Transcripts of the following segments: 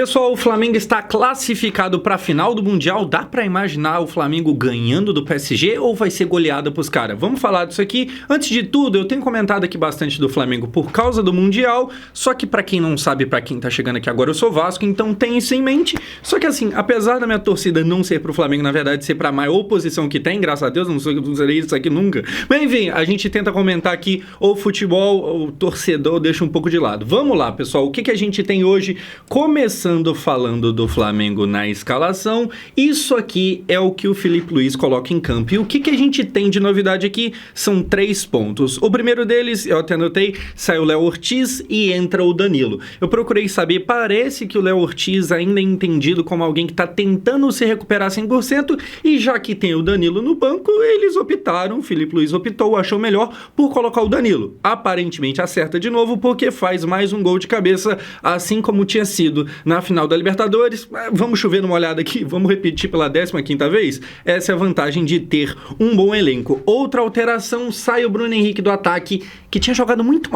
Pessoal, o Flamengo está classificado para a final do Mundial. Dá para imaginar o Flamengo ganhando do PSG ou vai ser goleada pros caras? Vamos falar disso aqui. Antes de tudo, eu tenho comentado aqui bastante do Flamengo por causa do Mundial, só que para quem não sabe, para quem tá chegando aqui agora, eu sou Vasco, então tem isso em mente. Só que assim, apesar da minha torcida não ser pro Flamengo, na verdade ser pra maior oposição que tem, graças a Deus, não serei isso aqui nunca. Mas enfim, a gente tenta comentar aqui o futebol, o torcedor deixa um pouco de lado. Vamos lá, pessoal, o que a gente tem hoje? Começando falando do Flamengo na escalação, isso aqui é o que o Filipe Luís coloca em campo. E o que a gente tem de novidade aqui são 3 pontos. O primeiro deles, eu até anotei, sai o Léo Ortiz e entra o Danilo. Eu procurei saber, parece que o Léo Ortiz ainda é entendido como alguém que está tentando se recuperar 100%, e já que tem o Danilo no banco, eles optaram, o Filipe Luís optou, achou melhor por colocar o Danilo. Aparentemente acerta de novo, porque faz mais um gol de cabeça, assim como tinha sido na final da Libertadores. Vamos chover numa olhada aqui, vamos repetir pela 15ª vez. Essa é a vantagem de ter um bom elenco. Outra alteração, sai o Bruno Henrique do ataque, que tinha jogado muito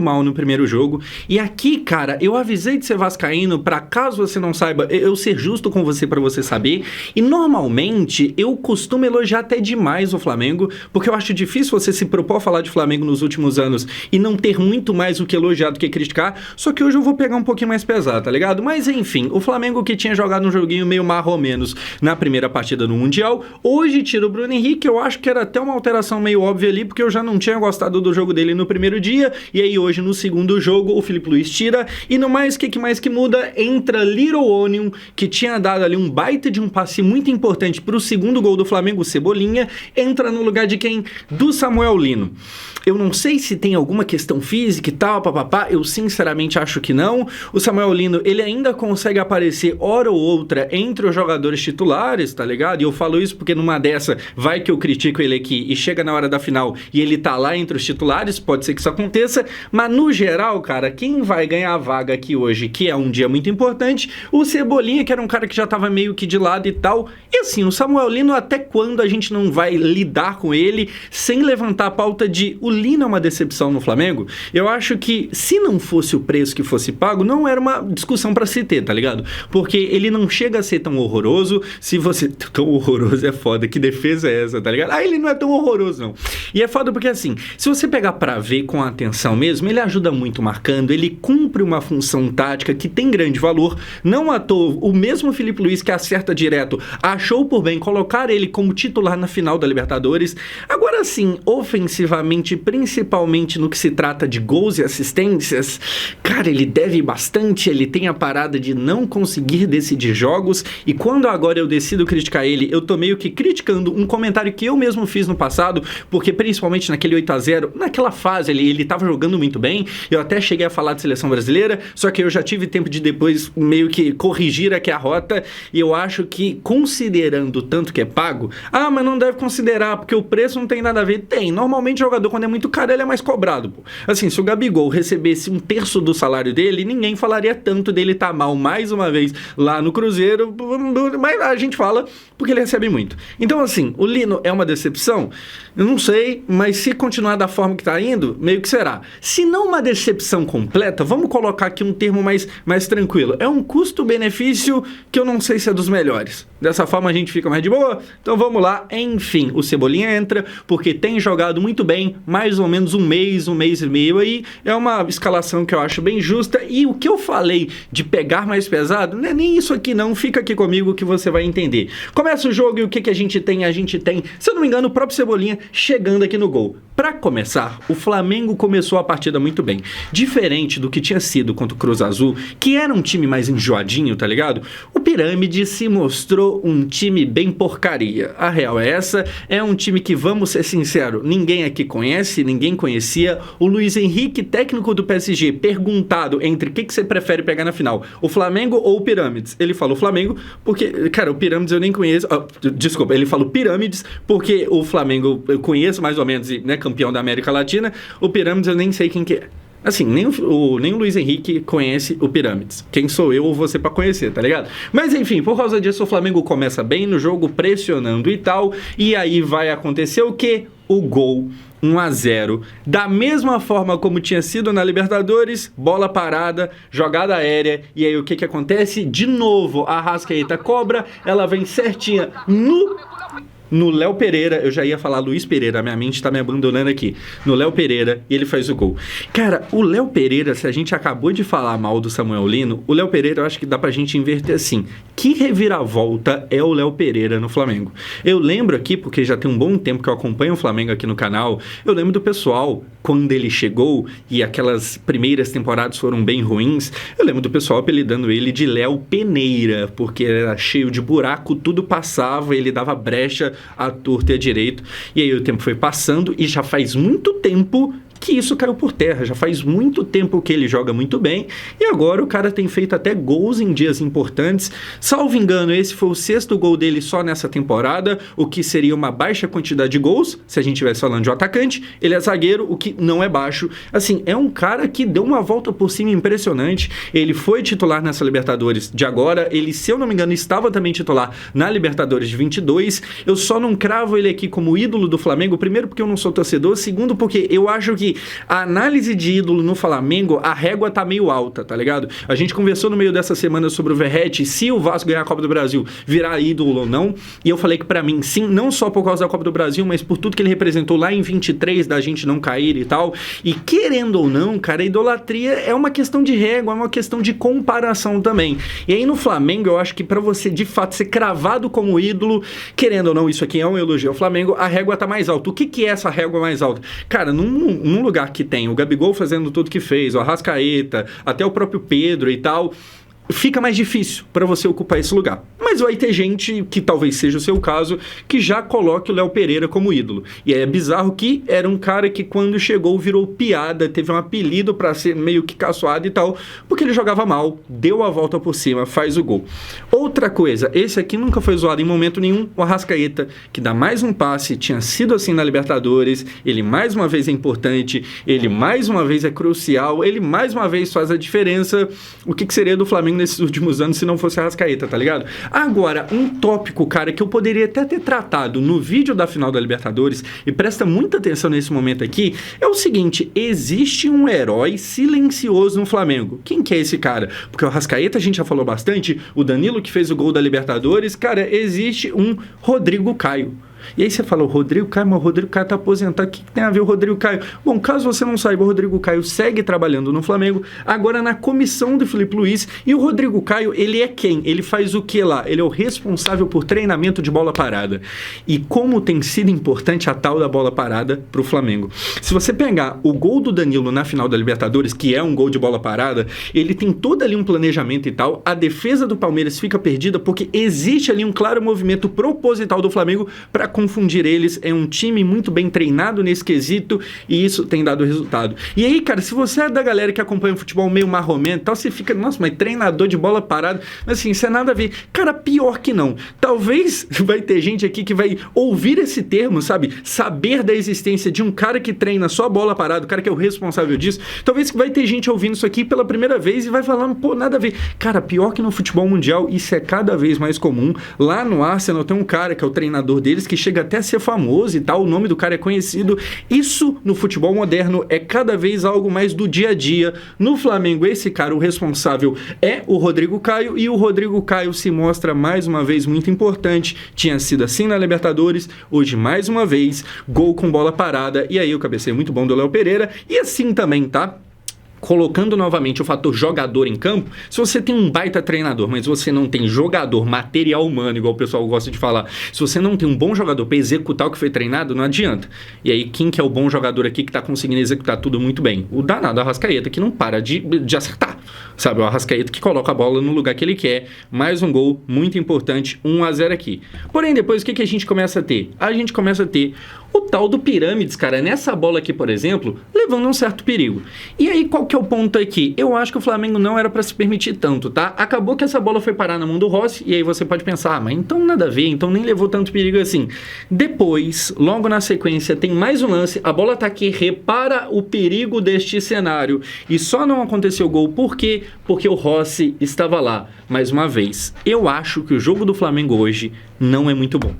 mal no primeiro jogo. E aqui, cara, eu avisei de ser vascaíno para caso você não saiba, eu ser justo com você para você saber. E normalmente eu costumo elogiar até demais o Flamengo, porque eu acho difícil você se propor a falar de Flamengo nos últimos anos e não ter muito mais o que elogiar do que criticar. Só que hoje eu vou pegar um pouquinho mais pesado, tá ligado? Mas enfim, o Flamengo que tinha jogado um joguinho meio marromenos na primeira partida no Mundial, hoje tira o Bruno Henrique. Eu acho que era até uma alteração meio óbvia ali, porque eu já não tinha gostado do jogo dele no primeiro dia, e aí hoje no segundo jogo o Filipe Luís tira, e no mais, que mais que muda? Entra Little Onion, que tinha dado ali um baita de um passe muito importante pro segundo gol do Flamengo, o Cebolinha, entra no lugar de quem? Do Samuel Lino. Eu não sei se tem alguma questão física e tal, papapá, eu sinceramente acho que não. O Samuel Lino, ele ainda consegue aparecer hora ou outra entre os jogadores titulares, tá ligado? E eu falo isso porque numa dessa, vai que eu critico ele aqui e chega na hora da final e ele tá lá entre os titulares, pode ser que isso aconteça, mas no geral, cara, quem vai ganhar a vaga aqui hoje, que é um dia muito importante, o Cebolinha, que era um cara que já tava meio que de lado e tal, e assim, o Samuel Lino, até quando a gente não vai lidar com ele sem levantar a pauta de o Lino é uma decepção no Flamengo? Eu acho que se não fosse o preço que fosse pago, não era uma discussão pra se ter, tá ligado? Porque ele não chega a ser tão horroroso. Se você... Tão horroroso é foda, que defesa é essa, tá ligado? Ah, ele não é tão horroroso, não. E é foda porque assim, se você pegar pra ver com atenção mesmo, ele ajuda muito marcando, ele cumpre uma função tática que tem grande valor. Não à toa, o mesmo Filipe Luís que acerta direto, achou por bem colocar ele como titular na final da Libertadores. Agora sim, ofensivamente, principalmente no que se trata de gols e assistências, cara, ele deve bastante, ele tem a parada de não conseguir decidir jogos, e quando agora eu decido criticar ele, eu tô meio que criticando um comentário que eu mesmo fiz no passado, porque principalmente naquele 8-0, naquela fase ele tava jogando muito bem, eu até cheguei a falar de seleção brasileira, só que eu já tive tempo de depois meio que corrigir aqui a rota, e eu acho que considerando o tanto que é pago, mas não deve considerar, porque o preço não tem nada a ver. Tem, normalmente o jogador quando é muito caro ele é mais cobrado, pô. Assim, se o Gabigol recebesse 1/3 do salário dele, ninguém falaria tanto dele tá mal mais uma vez lá no Cruzeiro, mas a gente fala porque ele recebe muito. Então assim, o Lino é uma decepção? Eu não sei, mas se continuar da forma que tá indo, meio que será. Se não uma decepção completa, vamos colocar aqui um termo mais tranquilo. É um custo-benefício que eu não sei se é dos melhores. Dessa forma a gente fica mais de boa. Então vamos lá. Enfim, o Cebolinha entra porque tem jogado muito bem, mais ou menos um mês e meio aí. É uma escalação que eu acho bem justa. E o que eu falei de pegar mais pesado, não é nem isso aqui não. Fica aqui comigo que você vai entender. Começa o jogo e o que a gente tem? A gente tem, se eu não me engano, o próprio Cebolinha chegando aqui no gol. Para começar, o Flamengo começou a partida muito bem. Diferente do que tinha sido contra o Cruz Azul, que era um time mais enjoadinho, tá ligado? O Pirâmide se mostrou um time bem porcaria. A real é essa, é um time que, vamos ser sinceros, ninguém aqui conhece, ninguém conhecia. O Luiz Henrique, técnico do PSG, perguntado entre o que você prefere pegar na final, o Flamengo ou o Pirâmides? Ele falou Flamengo, porque, cara, o Pirâmides eu nem conheço. Desculpa, ele falou Pirâmides, porque o Flamengo eu conheço mais ou menos, né, campeão da América Latina. O Pirâmides eu nem sei quem que é. Assim, nem o Luiz Henrique conhece o Pirâmides. Quem sou eu ou você pra conhecer, tá ligado? Mas enfim, por causa disso o Flamengo começa bem no jogo, pressionando e tal. E aí vai acontecer o quê? O gol 1-0. Da mesma forma como tinha sido na Libertadores, bola parada, jogada aérea, e aí o que acontece? De novo, a Arrascaeta cobra, ela vem certinha no Léo Pereira. Eu já ia falar Luiz Pereira, minha mente tá me abandonando aqui. No Léo Pereira, e ele faz o gol. Cara, o Léo Pereira, se a gente acabou de falar mal do Samuel Lino, o Léo Pereira eu acho que dá pra gente inverter assim. Que reviravolta é o Léo Pereira no Flamengo? Eu lembro aqui, porque já tem um bom tempo que eu acompanho o Flamengo aqui no canal, eu lembro do pessoal, quando ele chegou e aquelas primeiras temporadas foram bem ruins, eu lembro do pessoal apelidando ele de Léo Peneira, porque era cheio de buraco, tudo passava, ele dava brecha à torta e à direito. E aí o tempo foi passando e já faz muito tempo que isso caiu por terra. Já faz muito tempo que ele joga muito bem e agora o cara tem feito até gols em dias importantes. Salvo engano, esse foi o 6º gol dele só nessa temporada, o que seria uma baixa quantidade de gols, se a gente estivesse falando de um atacante. Ele é zagueiro, o que não é baixo. Assim, é um cara que deu uma volta por cima impressionante. Ele foi titular nessa Libertadores de agora. Ele, se eu não me engano, estava também titular na Libertadores de 22. Eu só não cravo ele aqui como ídolo do Flamengo, primeiro porque eu não sou torcedor, segundo porque eu acho que a análise de ídolo no Flamengo, a régua tá meio alta, tá ligado? A gente conversou no meio dessa semana sobre o Verratti, se o Vasco ganhar a Copa do Brasil, virar ídolo ou não, e eu falei que pra mim, sim, não só por causa da Copa do Brasil, mas por tudo que ele representou lá em 23, da gente não cair e tal, e querendo ou não, cara, a idolatria é uma questão de régua, é uma questão de comparação também. E aí no Flamengo, eu acho que pra você, de fato, ser cravado como ídolo, querendo ou não, isso aqui é um elogio ao Flamengo, a régua tá mais alta. O que é essa régua mais alta? Cara, num lugar que tem o Gabigol fazendo tudo que fez, o Arrascaeta, até o próprio Pedro e tal, fica mais difícil para você ocupar esse lugar. Mas vai ter gente, que talvez seja o seu caso, que já coloque o Léo Pereira como ídolo. E é bizarro que era um cara que quando chegou virou piada, teve um apelido para ser meio que caçoado e tal, porque ele jogava mal, deu a volta por cima, faz o gol. Outra coisa, esse aqui nunca foi zoado em momento nenhum, o Arrascaeta, que dá mais um passe, tinha sido assim na Libertadores, ele mais uma vez é importante, ele mais uma vez é crucial, ele mais uma vez faz a diferença. O que seria do Flamengo nesses últimos anos se não fosse a Arrascaeta, tá ligado? Agora, um tópico, cara, que eu poderia até ter tratado no vídeo da final da Libertadores, e presta muita atenção nesse momento aqui, é o seguinte: existe um herói silencioso no Flamengo. Quem que é esse cara? Porque o Arrascaeta a gente já falou bastante, o Danilo que fez o gol da Libertadores, cara, existe um Rodrigo Caio. E aí você fala, o Rodrigo Caio, mas o Rodrigo Caio tá aposentado, o que tem a ver o Rodrigo Caio? Bom, caso você não saiba, o Rodrigo Caio segue trabalhando no Flamengo, agora na comissão do Felipe Luiz, e o Rodrigo Caio, ele é quem? Ele faz o que lá? Ele é o responsável por treinamento de bola parada. E como tem sido importante a tal da bola parada pro Flamengo. Se você pegar o gol do Danilo na final da Libertadores, que é um gol de bola parada, ele tem todo ali um planejamento e tal, a defesa do Palmeiras fica perdida porque existe ali um claro movimento proposital do Flamengo para confundir eles. É um time muito bem treinado nesse quesito e isso tem dado resultado. E aí, cara, se você é da galera que acompanha o futebol meio marromeno e tal, você fica, nossa, mas treinador de bola parada, mas assim, isso é nada a ver. Cara, pior que não. Talvez vai ter gente aqui que vai ouvir esse termo, sabe? Saber da existência de um cara que treina só bola parada, o cara que é o responsável disso. Talvez vai ter gente ouvindo isso aqui pela primeira vez e vai falando, pô, nada a ver. Cara, pior que no futebol mundial, isso é cada vez mais comum. Lá no Arsenal tem um cara que é o treinador deles que chega até a ser famoso e tal, o nome do cara é conhecido. Isso no futebol moderno é cada vez algo mais do dia a dia. No Flamengo, esse cara, o responsável é o Rodrigo Caio, e o Rodrigo Caio se mostra mais uma vez muito importante. Tinha sido assim na Libertadores, hoje mais uma vez, gol com bola parada, e aí o cabeceio muito bom do Léo Pereira, e assim também, tá? Colocando novamente o fator jogador em campo, se você tem um baita treinador, mas você não tem jogador, material humano, igual o pessoal gosta de falar, se você não tem um bom jogador para executar o que foi treinado, não adianta. E aí, quem que é o bom jogador aqui que tá conseguindo executar tudo muito bem? O danado Arrascaeta, que não para de acertar, sabe? O Arrascaeta que coloca a bola no lugar que ele quer. Mais um gol muito importante, 1-0 aqui. Porém, depois, o que a gente começa a ter? A gente começa a ter o tal do Pirâmides, cara, nessa bola aqui, por exemplo, levando um certo perigo. E aí, qual que é o ponto aqui? Eu acho que o Flamengo não era para se permitir tanto, tá? Acabou que essa bola foi parar na mão do Rossi, e aí você pode pensar, mas então nada a ver, então nem levou tanto perigo assim. Depois, logo na sequência, tem mais um lance, a bola tá aqui, repara o perigo deste cenário, e só não aconteceu o gol, por quê? Porque o Rossi estava lá. Mais uma vez, eu acho que o jogo do Flamengo hoje não é muito bom.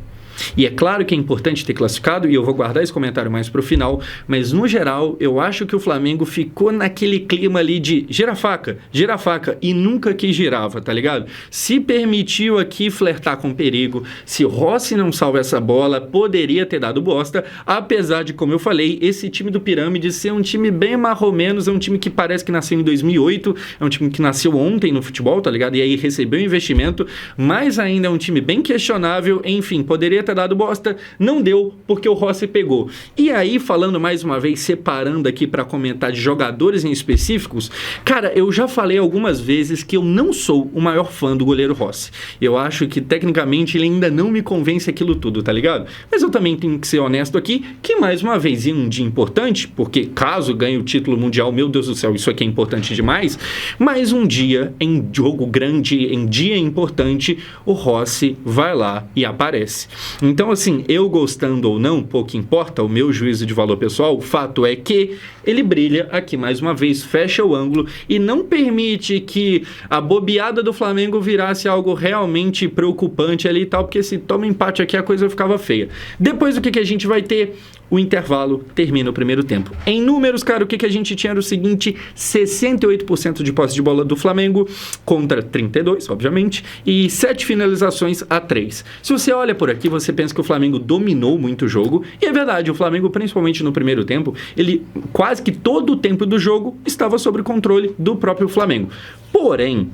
E é claro que é importante ter classificado, e eu vou guardar esse comentário mais pro final, mas no geral, eu acho que o Flamengo ficou naquele clima ali de gira a faca, e nunca que girava, tá ligado? Se permitiu aqui flertar com perigo, se o Rossi não salva essa bola, poderia ter dado bosta, apesar de, como eu falei, esse time do Pirâmide ser um time bem marromenos, é um time que parece que nasceu em 2008, é um time que nasceu ontem no futebol, tá ligado? E aí recebeu investimento, mas ainda é um time bem questionável, enfim, poderia ter dado bosta, não deu, porque o Rossi pegou. E aí, falando mais uma vez, separando aqui para comentar de jogadores em específicos, cara, eu já falei algumas vezes que eu não sou o maior fã do goleiro Rossi. Eu acho que, tecnicamente, ele ainda não me convence aquilo tudo, tá ligado? Mas eu também tenho que ser honesto aqui, que mais uma vez, em um dia importante, porque caso ganhe o título mundial, meu Deus do céu, isso aqui é importante demais, mas um dia, em jogo grande, em dia importante, o Rossi vai lá e aparece. Então, assim, eu gostando ou não, pouco importa, o meu juízo de valor pessoal, o fato é que ele brilha aqui mais uma vez, fecha o ângulo e não permite que a bobeada do Flamengo virasse algo realmente preocupante ali e tal, porque se toma empate aqui a coisa ficava feia. Depois o que a gente vai ter? O intervalo termina o primeiro tempo. Em números, cara, o que a gente tinha era o seguinte: 68% de posse de bola do Flamengo contra 32%, obviamente, e 7 finalizações a 3. Se você olha por aqui, você pensa que o Flamengo dominou muito o jogo, e é verdade, o Flamengo, principalmente no primeiro tempo, ele quase que todo o tempo do jogo estava sob controle do próprio Flamengo. Porém,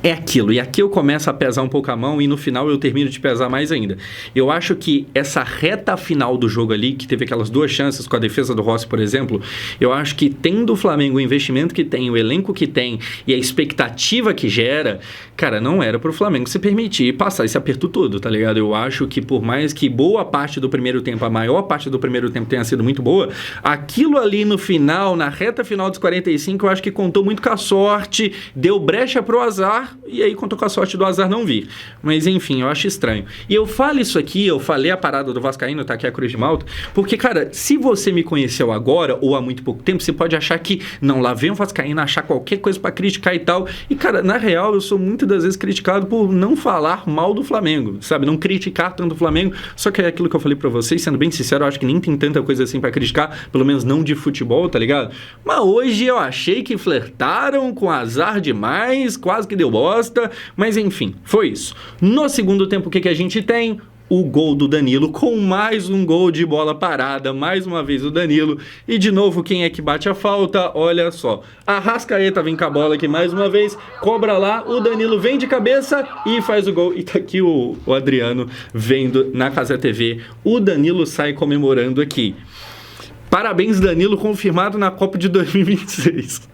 é aquilo, e aqui eu começo a pesar um pouco a mão e no final eu termino de pesar mais ainda. Eu acho que essa reta final do jogo ali, que teve aquelas 2 chances com a defesa do Rossi, por exemplo, eu acho que tendo o Flamengo o investimento que tem, o elenco que tem e a expectativa que gera, cara, não era pro Flamengo se permitir passar esse aperto todo, tá ligado? Eu acho que por mais que boa parte do primeiro tempo, a maior parte do primeiro tempo tenha sido muito boa, aquilo ali no final, na reta final dos 45, eu acho que contou muito com a sorte, deu brecha pro azar, e aí contou com a sorte do azar não vir. Mas enfim, eu acho estranho. E eu falo isso aqui, eu falei a parada do Vascaíno, tá aqui a Cruz de Malta, porque, cara, se você me conheceu agora ou há muito pouco tempo, você pode achar que, não, lá vem o Vascaíno achar qualquer coisa pra criticar e tal. E, cara, na real, eu sou muitas das vezes criticado por não falar mal do Flamengo, sabe? Não criticar tanto o Flamengo. Só que é aquilo que eu falei pra vocês, sendo bem sincero, eu acho que nem tem tanta coisa assim pra criticar, pelo menos não de futebol, tá ligado? Mas hoje eu achei que flertaram com azar demais, quase que deu bosta, mas enfim, foi isso. No segundo tempo, o que a gente tem? O gol do Danilo, com mais um gol de bola parada, mais uma vez o Danilo, e de novo quem é que bate a falta? Olha só, a Arrascaeta vem com a bola aqui mais uma vez, cobra lá, o Danilo vem de cabeça e faz o gol, e tá aqui o Adriano vendo na Cazé TV, o Danilo sai comemorando aqui. Parabéns, Danilo, confirmado na Copa de 2026.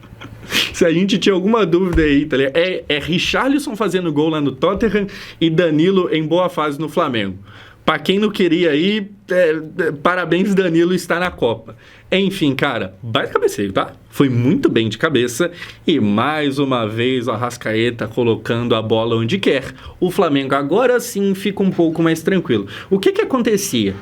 Se a gente tinha alguma dúvida aí, tá ligado? É Richarlison fazendo gol lá no Tottenham e Danilo em boa fase no Flamengo. Pra quem não queria ir, parabéns, Danilo está na Copa. Enfim, cara, baita cabeceio, tá? Foi muito bem de cabeça e mais uma vez o Arrascaeta colocando a bola onde quer. O Flamengo agora sim fica um pouco mais tranquilo. O que acontecia?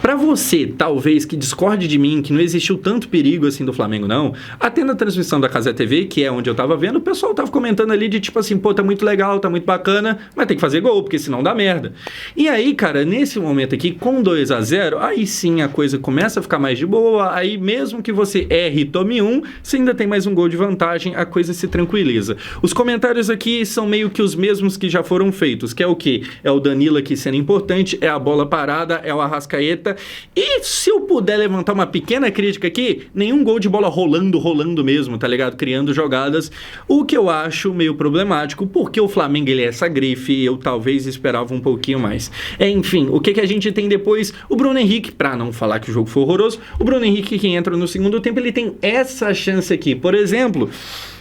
Pra você, talvez, que discorde de mim, que não existiu tanto perigo assim do Flamengo, não, até na transmissão da Cazé TV, que é onde eu tava vendo, o pessoal tava comentando ali de tipo assim, pô, tá muito legal, tá muito bacana, mas tem que fazer gol, porque senão dá merda. E aí, cara, nesse momento aqui, com 2-0, aí sim a coisa começa a ficar mais de boa, aí mesmo que você erre e tome um, você ainda tem mais um gol de vantagem, a coisa se tranquiliza. Os comentários aqui são meio que os mesmos que já foram feitos, que é o quê? É o Danilo aqui sendo importante, é a bola parada, é o Arrascaeta. E se eu puder levantar uma pequena crítica aqui, nenhum gol de bola rolando mesmo, tá ligado? Criando jogadas, o que eu acho meio problemático, porque o Flamengo ele é essa grife e eu talvez esperava um pouquinho mais. Enfim, o que a gente tem depois? O Bruno Henrique, pra não falar que o jogo foi horroroso, o Bruno Henrique que entra no segundo tempo, ele tem essa chance aqui, por exemplo.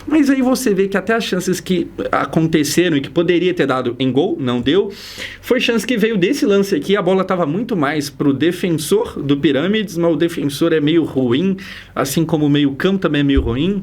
Mas aí você vê que até as chances que aconteceram e que poderia ter dado em gol, não deu, foi chance que veio desse lance aqui, a bola estava muito mais pro defensor do Pirâmides, mas o defensor é meio ruim, assim como o meio campo também é meio ruim.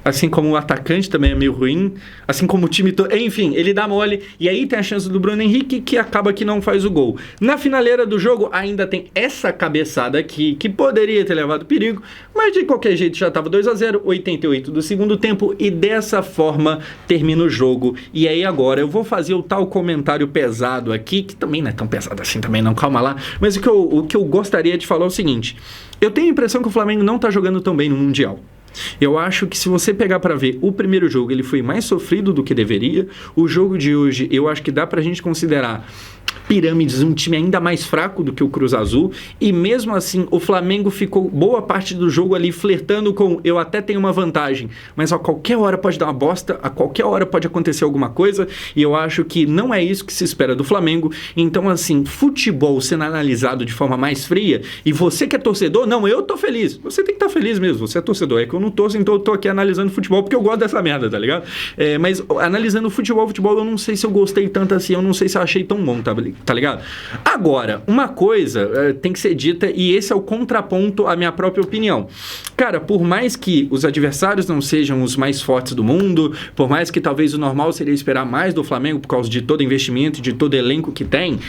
assim como o atacante também é meio ruim, assim como o time todo, enfim, ele dá mole, e aí tem a chance do Bruno Henrique, que acaba que não faz o gol. Na finaleira do jogo, ainda tem essa cabeçada aqui, que poderia ter levado perigo, mas de qualquer jeito já estava 2-0, 88 do segundo tempo, e dessa forma termina o jogo. E aí agora eu vou fazer o tal comentário pesado aqui, que também não é tão pesado assim também não, calma lá, mas o que eu gostaria de falar é o seguinte: eu tenho a impressão que o Flamengo não está jogando tão bem no Mundial. Eu acho que se você pegar para ver o primeiro jogo, ele foi mais sofrido do que deveria. O jogo de hoje, eu acho que dá pra gente considerar Pirâmides um time ainda mais fraco do que o Cruz Azul, e mesmo assim o Flamengo ficou boa parte do jogo ali flertando com eu até tenho uma vantagem, mas a qualquer hora pode dar uma bosta, a qualquer hora pode acontecer alguma coisa, e eu acho que não é isso que se espera do Flamengo. Então assim, futebol sendo analisado de forma mais fria, e você que é torcedor, não, eu tô feliz, você tem que estar feliz mesmo, você é torcedor, é que eu não torço, então eu tô aqui analisando futebol porque eu gosto dessa merda, tá ligado? Mas analisando futebol eu não sei se eu gostei tanto assim, eu não sei se eu achei tão bom, tá ligado? Agora, uma coisa tem que ser dita, e esse é o contraponto à minha própria opinião. Cara, por mais que os adversários não sejam os mais fortes do mundo, por mais que talvez o normal seria esperar mais do Flamengo por causa de todo investimento, de todo elenco que tem,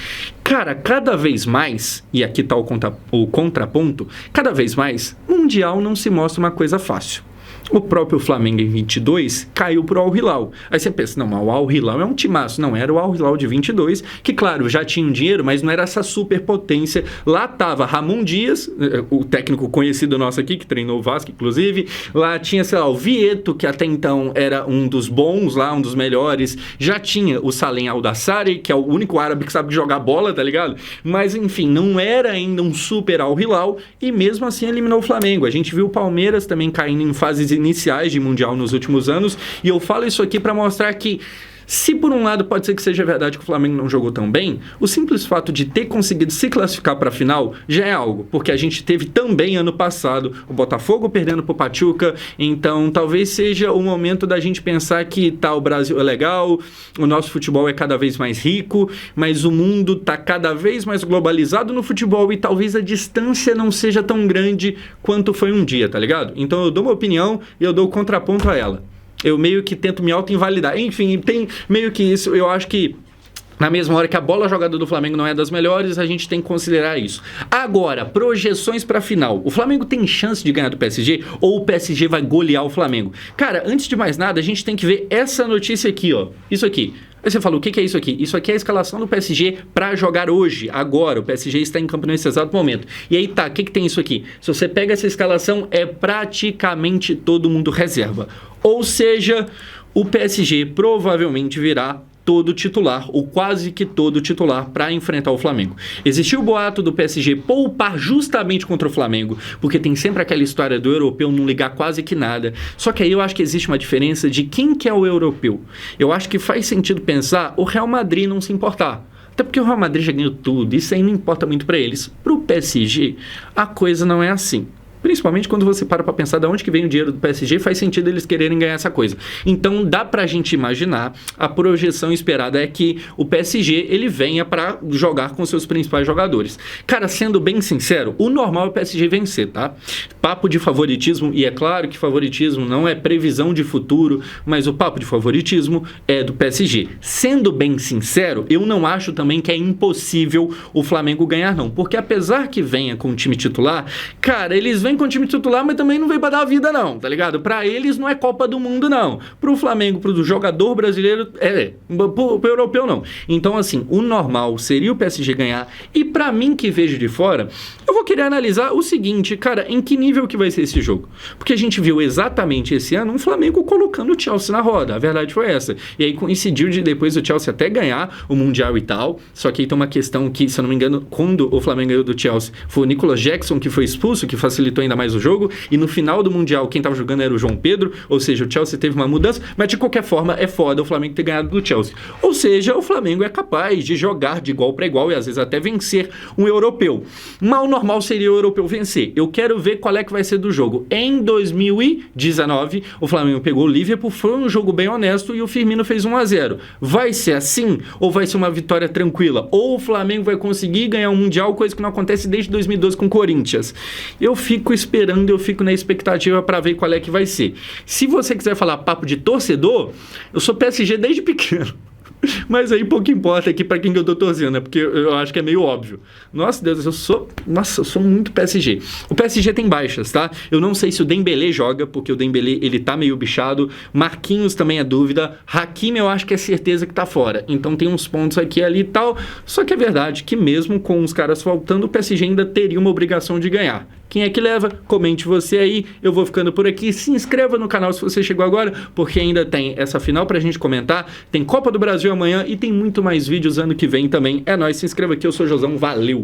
cara, cada vez mais, e aqui tá o contraponto, cada vez mais, Mundial não se mostra uma coisa fácil. O próprio Flamengo em 22 caiu pro Al Hilal. Aí você pensa, não, mas o Al Hilal é um timaço. Não, era o Al Hilal de 22, que claro, já tinha um dinheiro, mas não era essa superpotência. Lá tava Ramon Dias, o técnico conhecido nosso aqui, que treinou o Vasco, inclusive. Lá tinha, sei lá, o Vieto, que até então era um dos bons lá, um dos melhores. Já tinha o Salem Al-Dassari, que é o único árabe que sabe jogar bola, tá ligado? Mas enfim, não era ainda um super Al Hilal, e mesmo assim eliminou o Flamengo. A gente viu o Palmeiras também caindo em fases iniciais de Mundial nos últimos anos, e eu falo isso aqui para mostrar que, se por um lado pode ser que seja verdade que o Flamengo não jogou tão bem, o simples fato de ter conseguido se classificar para a final já é algo, porque a gente teve também ano passado o Botafogo perdendo para o Pachuca, então talvez seja o momento da gente pensar que tá, o Brasil é legal, o nosso futebol é cada vez mais rico, mas o mundo tá cada vez mais globalizado no futebol, e talvez a distância não seja tão grande quanto foi um dia, tá ligado? Então eu dou uma opinião e eu dou o contraponto a ela. Eu meio que tento me auto-invalidar. Enfim, tem meio que isso. Eu acho que na mesma hora que a bola jogada do Flamengo não é das melhores, a gente tem que considerar isso. Agora, projeções para a final. O Flamengo tem chance de ganhar do PSG ou o PSG vai golear o Flamengo? Cara, antes de mais nada, a gente tem que ver essa notícia aqui, ó. Isso aqui. Aí você fala, o que é isso aqui? Isso aqui é a escalação do PSG para jogar hoje, agora. O PSG está em campo nesse exato momento. E aí tá, o que tem isso aqui? Se você pega essa escalação, é praticamente todo mundo reserva. Ou seja, o PSG provavelmente virá todo titular, ou quase que todo titular, para enfrentar o Flamengo. Existiu o boato do PSG poupar justamente contra o Flamengo, porque tem sempre aquela história do europeu não ligar quase que nada. Só que aí eu acho que existe uma diferença de quem que é o europeu. Eu acho que faz sentido pensar o Real Madrid não se importar. Até porque o Real Madrid já ganhou tudo, isso aí não importa muito para eles. Para o PSG, a coisa não é assim. Principalmente quando você para pensar de onde que vem o dinheiro do PSG, faz sentido eles quererem ganhar essa coisa. Então dá pra gente imaginar, a projeção esperada é que o PSG ele venha pra jogar com seus principais jogadores. Cara, sendo bem sincero, o normal é o PSG vencer, tá? Papo de favoritismo, e é claro que favoritismo não é previsão de futuro, mas o papo de favoritismo é do PSG. Sendo bem sincero, eu não acho também que é impossível o Flamengo ganhar não, porque apesar que venha com o time titular, cara, eles vem com o time titular, mas também não vem pra dar a vida não, tá ligado? Pra eles não é Copa do Mundo não. Pro Flamengo, pro jogador brasileiro, pro europeu não. Então assim, o normal seria o PSG ganhar, e pra mim que vejo de fora, eu vou querer analisar o seguinte, cara, em que nível que vai ser esse jogo? Porque a gente viu exatamente esse ano um Flamengo colocando o Chelsea na roda, a verdade foi essa. E aí coincidiu de depois o Chelsea até ganhar o Mundial e tal, só que aí tem uma questão que, se eu não me engano, quando o Flamengo ganhou do Chelsea, foi o Nicolas Jackson que foi expulso, que facilitou ainda mais o jogo, e no final do Mundial quem tava jogando era o João Pedro, ou seja, o Chelsea teve uma mudança, mas de qualquer forma é foda o Flamengo ter ganhado do Chelsea. Ou seja, o Flamengo é capaz de jogar de igual para igual e às vezes até vencer um europeu. Mas o normal seria o europeu vencer. Eu quero ver qual é que vai ser do jogo. Em 2019, o Flamengo pegou o Liverpool, foi um jogo bem honesto e o Firmino fez 1-0. Vai ser assim? Ou vai ser uma vitória tranquila? Ou o Flamengo vai conseguir ganhar um Mundial, coisa que não acontece desde 2012 com o Corinthians? Eu fico fico esperando, eu fico na expectativa para ver qual é que vai ser. Se você quiser falar papo de torcedor, eu sou PSG desde pequeno. Mas aí pouco importa aqui para quem que eu tô torcendo, né? Porque eu acho que é meio óbvio. Nossa, Deus, eu sou muito PSG. O PSG tem baixas, tá? Eu não sei se o Dembélé joga, porque o Dembélé, ele tá meio bichado. Marquinhos também é dúvida. Hakimi eu acho que é certeza que tá fora. Então tem uns pontos aqui e ali e tal. Só que é verdade que mesmo com os caras faltando, o PSG ainda teria uma obrigação de ganhar. Quem é que leva? Comente você aí. Eu vou ficando por aqui. Se inscreva no canal se você chegou agora, porque ainda tem essa final pra gente comentar. Tem Copa do Brasil amanhã e tem muito mais vídeos ano que vem também. É nóis, se inscreva aqui. Eu sou o Josão. Valeu!